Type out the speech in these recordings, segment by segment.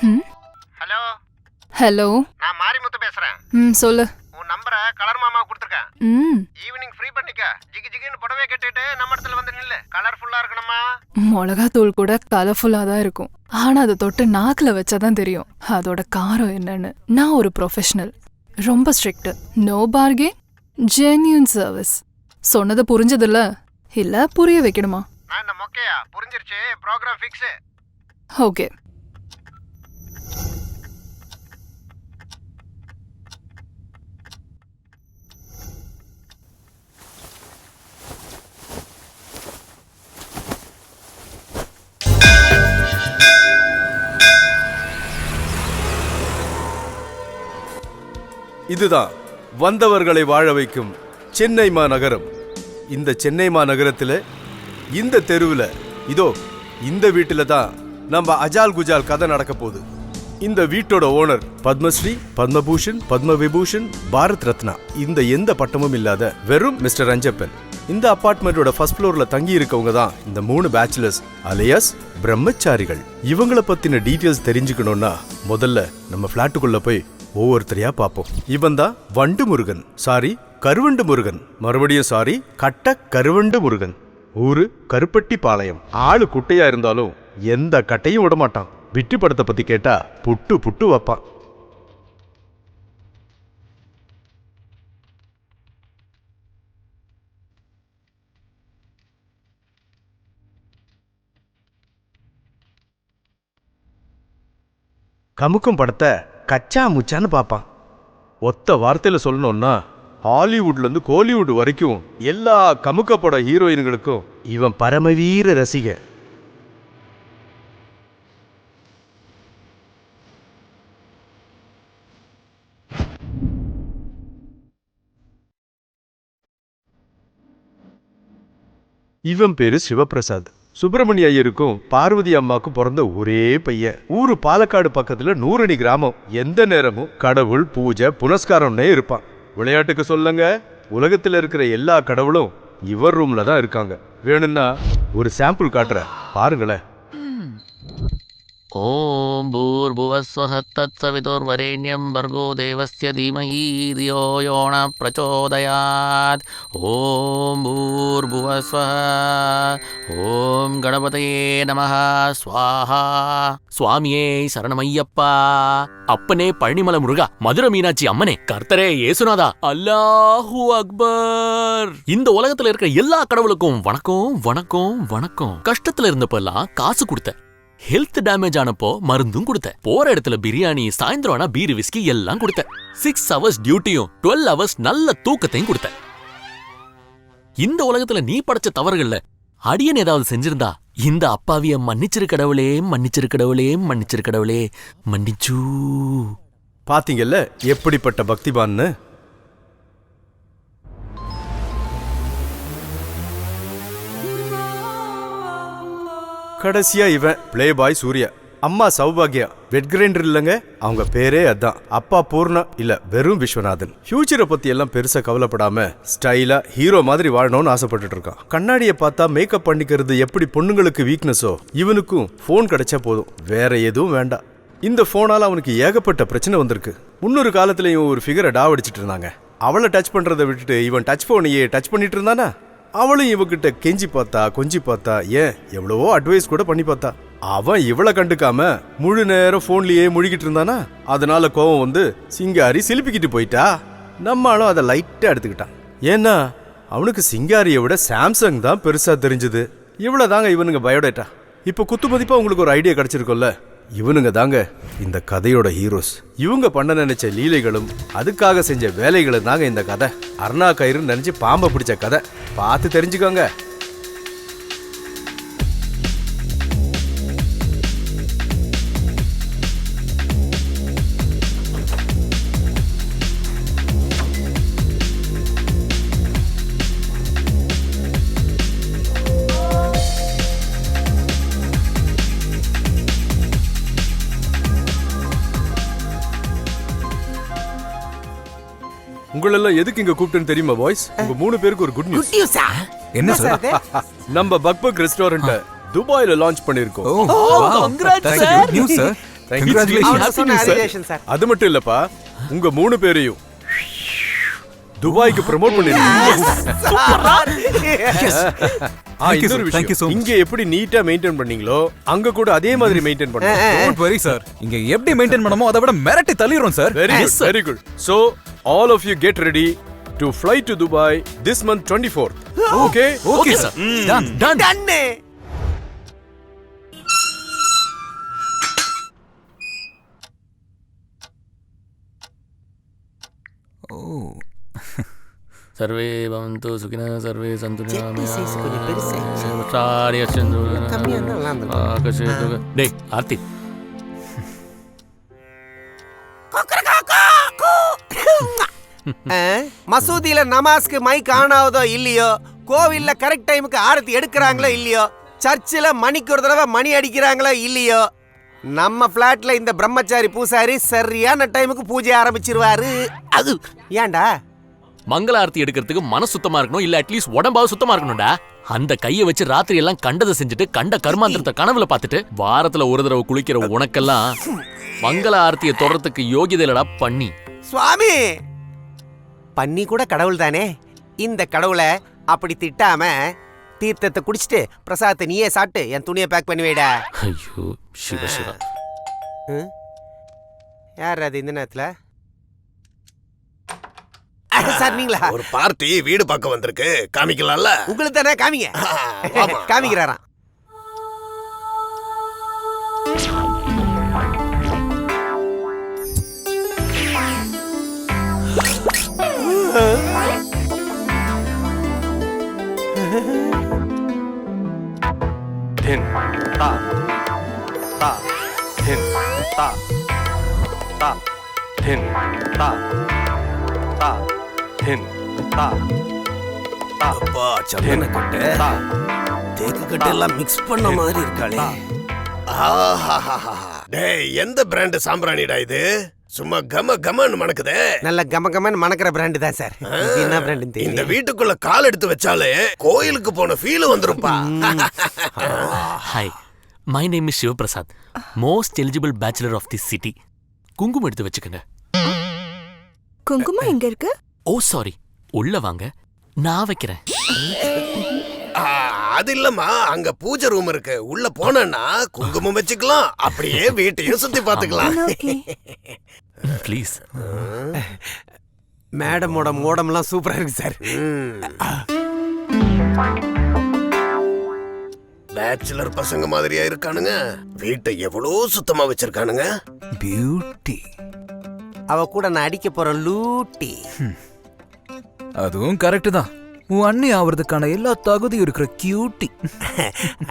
Hello hello, நான் மாரிமுத்து பேசுறேன். சொல்லு. உன் நம்பரை கலர் மாமா கொடுத்துருக்கேன். ஈவினிங் ஃப்ரீ பண்ணிக்க. ஜிகி ஜிகின்னு புடவை கட்டிட்டு நம்ம இடத்துல வந்து நில்லு. கலர்ஃபுல்லா இருக்கணுமா? மிளகாத்தூள் கூட கலர்ஃபுல்லா தான் இருக்கும். ஆனா அதை தொட்டு நாக்குல வச்சாதான் தெரியும் அதோட காரம் என்னன்னு. நான் ஒரு ப்ரொஃபஷனல், ரொம்ப strict. No bargain, genuine service. சொன்னது புரிஞ்சதில்ல, இல்ல புரிய வைக்கணுமா? நான் என்ன மொக்கையா? புரிஞ்சிருச்சு. Program fix. ஓகே. இதுதான் வந்தவர்களை வாழ வைக்கும் சென்னை மாநகரம். இந்த சென்னை மாநகரத்தில் இந்த தெருவில் இதோ இந்த வீட்டில் தான் நம்ம அஜால் குஜால் கதை நடக்க போகுது. இந்த வீட்டோட ஓனர் பத்மஸ்ரீ, பத்மபூஷன், பத்ம விபூஷன், பாரத் ரத்னா, இந்த எந்த பட்டமும் இல்லாத வெறும் மிஸ்டர் ரஞ்சப்பன். இந்த அபார்ட்மெண்டோட ஃபர்ஸ்ட் ஃப்ளோர்ல தங்கி இருக்கவங்க தான் இந்த 3 பேச்சுலர்ஸ் அலியாஸ் பிரம்மச்சாரிகள். இவங்களை பத்தின டீட்டெயில்ஸ் தெரிஞ்சுக்கணும்னா முதல்ல நம்ம பிளாட்டுக்குள்ள போய் ஒவ்வொருத்தரையா பார்ப்போம். இவன் தான் வண்டு முருகன், சாரி கருவண்டு முருகன், மறுபடியும் சாரி கட்ட கருவண்டு முருகன். ஊரு கருப்பட்டி பாளையம். ஆளு குட்டையா இருந்தாலும் எந்த கட்டையும் விட மாட்டான். விட்டு படத்தை பத்தி கேட்டா புட்டு புட்டு வைப்பான். கமுக்கும் படத்தை கச்சா முச்சான்னு பார்ப்பான். ஒத்த வார்த்தையில சொல்லணும்னா ஹாலிவுட்ல இருந்து கோலிவுட் வரைக்கும் எல்லா கமுக்க பட ஹீரோயின்களுக்கும் இவன் பரமவீர ரசிகர். இவன் பேரு சிவபிரசாத். சுப்பிரமணிய ஐயருக்கும் பார்வதி அம்மாவுக்கும் பிறந்த ஒரே பையன். ஊரு பாலக்காடு பக்கத்துல 100 கிராமம். எந்த நேரமும் கடவுள் பூஜை புனஸ்காரம்னே இருப்பான். விளையாட்டுக்கு சொல்லுங்க, உலகத்துல இருக்கிற எல்லா கடவுளும் இவர் ரூம்ல தான் இருக்காங்க. வேணும்னா ஒரு சாம்பிள் காட்டுற பாருங்களேன். ஓம் பூர்புவஸ்வஹ தத்சவிதுர்வரேண்யம் வர்கோ தேவஸ்ய தீமஹி தியோ யோ ந பிரச்சோதயாத். ஓம் பூர்புவஸ்வஹ. ஓம் கணபதயே நமஹ ஸ்வாஹா. சுவாமியே சரணமையப்பா. அப்பனே பழனிமலை முருகா, மதுரை மீனாட்சி அம்மனே, கர்த்தரே இயேசுநாதா, அல்லாஹு அக்பர். இந்த உலகத்துல இருக்கிற எல்லா கடவுளுக்கும் வணக்கம் வணக்கம் வணக்கம். கஷ்டத்துல இருந்தப்பெல்லாம் காசு கொடுத்த, ஹெல்த் டேமேஜ் ஆனப்போ மருந்தும் கொடுத்த, போற இடத்துல பிரியாணி, சாயந்தரம் ஆனா பீர் விஸ்கி எல்லாம் கொடுத்த, 6 hours டியூட்டியும் 12 hours நல்ல தூக்கத்தையும் கொடுத்த. இந்த உலகத்துல நீ படைச்ச தவறுகள்ல அடியன் ஏதாவது செஞ்சிருந்தா இந்த அப்பாவிய மன்னிச்சிரு கடவுளே, மன்னிச்சிரு கடவுளே, மன்னிச்சிரு கடவுளே, மன்னிச்சூ. பாத்தீங்கல்ல எப்படிப்பட்ட பக்திபான்னு. கடைசியா இவன் பிளே பாய் சூர்யா. அம்மா சௌபாகியா, வெட் கிரைண்டர் இல்லங்க, அவங்க பேரே அதான். அப்பா பூர்ணா இல்ல வெறும் விஸ்வநாதன். ஃபியூச்சரை பத்தி எல்லாம் பெருசா கவலைப்படாம ஸ்டைலா ஹீரோ மாதிரி வாழணும்னு ஆசைப்பட்டு இருக்கான். கண்ணாடியை பார்த்தா மேக்கப் பண்ணிக்கிறது எப்படி பொண்ணுங்களுக்கு வீக்னஸோ, இவனுக்கும் போன் கிடைச்சா போதும், வேற எதுவும் வேண்டாம். இந்த போனால அவனுக்கு ஏகப்பட்ட பிரச்சனை வந்திருக்கு. முன்னொரு காலத்துல இவன் ஒரு ஃபிகரை டாவடிச்சிட்டு இருந்தாங்க. அவளை டச் பண்றதை விட்டுட்டு இவன் டச் போனையே டச் பண்ணிட்டு இருந்தானா. அவளும் இவகிட்ட கெஞ்சி பார்த்தா, கொஞ்சி பார்த்தா, ஏன் எவ்வளவோ அட்வைஸ் கூட பண்ணி பார்த்தா. அவன் இவளை கண்டுக்காம முழு நேரம் போன்லயே முழுகிட்டு இருந்தானா. அதனால கோவம் வந்து சிங்காரி சிலிப்பிக்கிட்டு போயிட்டா. நம்மளும் அதை லைட்டா எடுத்துக்கிட்டான். ஏன்னா அவனுக்கு சிங்காரியை விட சாம்சங் தான் பெருசா தெரிஞ்சது. இவ்வளவுதாங்க இவனுங்க பயோடேட்டா. இப்ப குத்து மதிப்பா உங்களுக்கு ஒரு ஐடியா கிடைச்சிருக்கும்ல. இவனுங்க தாங்க இந்த கதையோட ஹீரோஸ். இவங்க பண்ண நினைச்ச லீலைகளும் அதுக்காக செஞ்ச வேலைகளும் தாங்க இந்த கதை. அருணா கயிறு நினைச்சு பாம்பை பிடிச்ச கதை. பார்த்து தெரிஞ்சுக்கோங்க. உங்களெல்லாம் எதுக்கு இங்க கூப்பிட்டேன்னு தெரியுமா பாய்ஸ்? உங்க 3 பேருக்கு ஒரு குட் நியூஸ். என்ன சார்? நம்ம பக்பக் ரெஸ்டாரண்ட துபாயில லான்ச் பண்ணிருக்கோம். அவனுக்கு சொன்ன அறிவேஷன் சார். அது மட்டும் இல்லப்பா, உங்க 3 பேரையும் துபாய்க்கு ப்ரோமோட் பண்ணிருக்கீங்க. இங்க எப்படி நீட்டா மெயின்டைன் பண்ணீங்களோ அங்க கூட அதே மாதிரி மெயின்டைன் பண்ணுங்க. டோன்ட் வரி சார், இங்க எப்படி மெயின்டைன் பண்ணமோ அதை விட மிரட்டி தள்ளிரோம் sir. Very good, very good. So all of you get ready to fly to Dubai this month 24th. Okay? Okay sir, done done. டன்னே. ஓ சர்வே பவந்து சுகினः சர்வே சந்து ஜெட்டி size கொஞ்சம் பெருசாயிடுச்சு. கம்மியா இருந்தா நல்லா இருந்திருக்கும். டேய் ஆர்த்தி, மசூதியில நமாஸ்க்கு மைக் ஆன் ஆகுதோ இல்லையோ, கோவில்ல கரெக்ட் டைமுக்கு ஆரத்தி எடுக்கிறாங்களோ இல்லையோ, சர்ச்சில் மணிக்கு ஒரு தடவை மணி அடிக்கிறாங்களோ இல்லையோ, நம்ம பிளாட்ல இந்த பிரம்மச்சாரி பூசாரி சரியான டைமுக்கு பூஜை ஆரம்பிச்சிருவாரு. அது ஏன்டா? மங்கள ஆரத்தி எடுக்கிறதுக்கு மனசு சுத்தமா இருக்கணும், இல்ல அட்லீஸ்ட் உடம்பாவது சுத்தமா இருக்கணும்டா. அந்த கையை வச்சு ராத்திரி எல்லாம் கண்டதை செஞ்சுட்டு கண்ட கர்மாந்திரத்தை கனவுல பார்த்துட்டு வாரத்துல ஒரு தடவை குளிக்கிற உனக்கெல்லாம் மங்கள ஆரத்தியை தொடறதுக்கு யோகிதை இல்லடா பண்ணி. சுவாமி, பண்ணி கூட கடவுள் தானே. இந்த கடவுளை அப்படி திட்டாம தீர்த்தத்தை குடிச்சிட்டு பிரசாதத்தை நீயே சாப்பிட்டு என் துணியை பேக் பண்ணி வைடா. ஐயோ சிவ சிவா. யார் அது இந்த நேரத்துல? சார் நீங்களா? ஒரு பார்ட்டி வீடு பக்கம் வந்திருக்கு, காமிக்கலாம்ல? உங்களுக்கு தானே, காமிங்க. காமிக்கிறாராம். Tin ta ta tin ta ta tin ta ta tin ta ta அப்பா சந்தன கட்டு தேக்கு கட்டு எல்லாம் மிக்ஸ் பண்ண மாதிரி இருக்காளே. டேய், எந்த பிராண்ட் சாம்பிராணிடா இது? சும்மா கம கமன்னு மணக்குதே. நல்ல கம கமன்னு மணக்கிற பிராண்ட் தான் சார். இது என்ன பிராண்ட் இந்த தெரியும்? வீட்டுக்குள்ள கால் எடுத்து வச்சாலே கோயிலுக்கு போன ஃபீல் வந்துருப்பா. Hi, my name is Sivaprasad, most eligible bachelor of the city. குங்குமம் எடுத்து வச்சுக்கோங்க. குங்குமம் எங்க இருக்கு? ஓ சாரி, உள்ள வாங்க, நான் வைக்கிறேன். அது இல்லம்மா, அங்க பூஜை ரூம் இருக்கு, உள்ள போனா குங்குமம் வச்சுக்கலாம், அப்படியே வீட்டையும் சுத்தி பாத்துக்கலாம். ப்ளீஸ். மேடமோட மோடம்லாம் சூப்பரா இருக்கு சார். பேச்சுலர் பசங்க மாதிரியா இருக்கானுங்க, வீட்டை எவ்வளோ சுத்தமா வச்சிருக்கானுங்க. பியூட்டி. அவ கூட நான் அடிக்க போறேன் லூட்டி. அதுவும் கரெக்ட் தான். உன் அண்ணி ஆவறதுக்கான எல்லா தகுதியும் இருக்கிற கியூட்டி.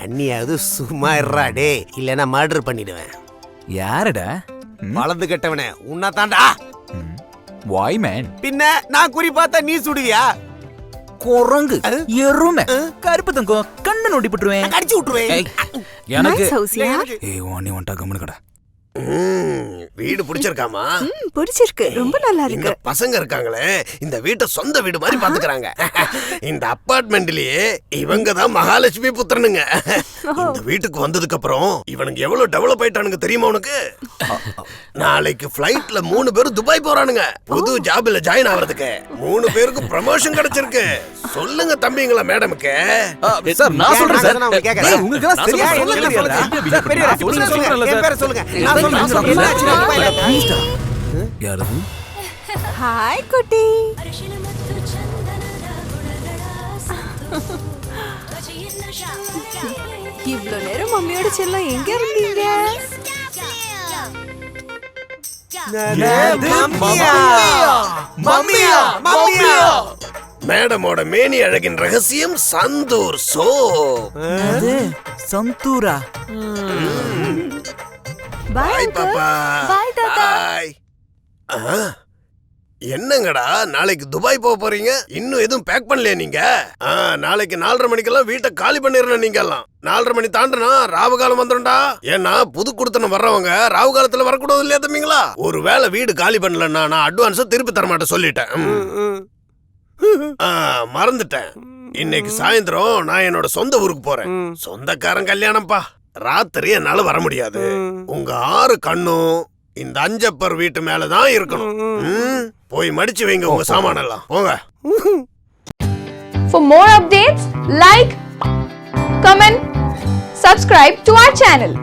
அண்ணியாவது சும்மா இருறா டே, இல்லைன்னா மர்டர் பண்ணிடுவேன். யாரடா? வளர்ந்து கட்டவனே, உன்னா தாண்டா. வாய் மேன். பின்ன நான் குறி பார்த்தா நீ சுடுவியா? குரங்கு, எருமை, கருப்பு தங்கம், கண்ணு நோண்டி போட்டுருவேன், அடிச்சு விட்டுருவேன். எனக்கு. சௌசியா, ஏய் நீ வந்துட்டா கம்முனு கடை. வீடு பிடிச்சிருக்காமா? பிடிச்சிருக்கு, ரொம்ப நல்லா இந்த இருக்கு. பசங்க இருக்காங்களே, இந்த வீட்டை சொந்த வீடு மாதிரி பாத்துக்கறாங்க. இந்த அபார்ட்மெண்ட்லயே இவங்க தான் மகாலட்சுமி புத்திரனுங்க. இந்த வீட்டுக்கு வந்ததுக்கு அப்புறம் இவனுங்க எவ்வளவு டெவலப் ஆயிட்டானுங்க தெரியுமா உனக்கு? நாளைக்கு ஃபிளைட்ல 3 பேரும் துபாய் போறானுங்க, புது ஜாப்ல ஜாயின் ஆவறதுக்கு. 3 பேருக்கு ப்ரமோஷன் கிடைச்சிருக்கு. சொல்லுங்க தம்பிங்களா மேடமுக்கு. சார் நான் சொல்றேன் சார். உங்களுக்கு கேக்குறேன். உங்களுக்கு எல்லாம் சரியா சொல்லுங்க, சொல்லுங்க. பெரியவரா, சொல்லுங்க, சொல்லுங்க. என் பேரை சொல்லுங்க. நான் சொல்றேன். என்னாச்சு துபாய்ல? யாரது? ஹாய் குட்டி. இவ்ளோ நேரம் மம்மியோட செல்லம் எங்க இருந்தீங்க? மம்மியா, மம்மியா. மேடமோட மேனி அழகின் ரகசியம் சந்தூர் சோப். சந்தூரா. பாய் பாப்பா. பாய் தாத்தா. பாய். என்னங்கடா நாளைக்கு துபாய் போக போறீங்க, இன்னும் எதுவும் பேக் பண்ணலையா நீங்க? நாளைக்கு 4:30 மணிக்கெல்லாம் வீட்டை காலி பண்ணிடணும். நீங்க எல்லாம் 4:30 மணி தாண்டனா ராவு காலம் வந்துடும்டா. ஏன்னா புது குடுத்தனம் வர்றவங்க ராவு காலத்துல வரக்கூடாது இல்லையா தம்பிங்களா? ஒருவேளை வீடு காலி பண்ணலன்னா நான் அட்வான்ஸா திருப்பி தர மாட்டேன் சொல்லிட்டேன். மறந்துட்டேன். இன்னைக்கு சாயந்தரம் நான் என்னோட சொந்த ஊருக்கு போறேன். சொந்தக்காரன் கல்யாணம்ப்பா. ராத்திரி என்னால வர முடியாது. உங்க 6 கண்ணும் இந்த அஞ்சப்பர் வீட்டு மேலதான் இருக்கணும். போய் மடிச்சு வைங்க உங்க சாமானெல்லாம். போங்க. For more updates, like, comment, subscribe to our channel.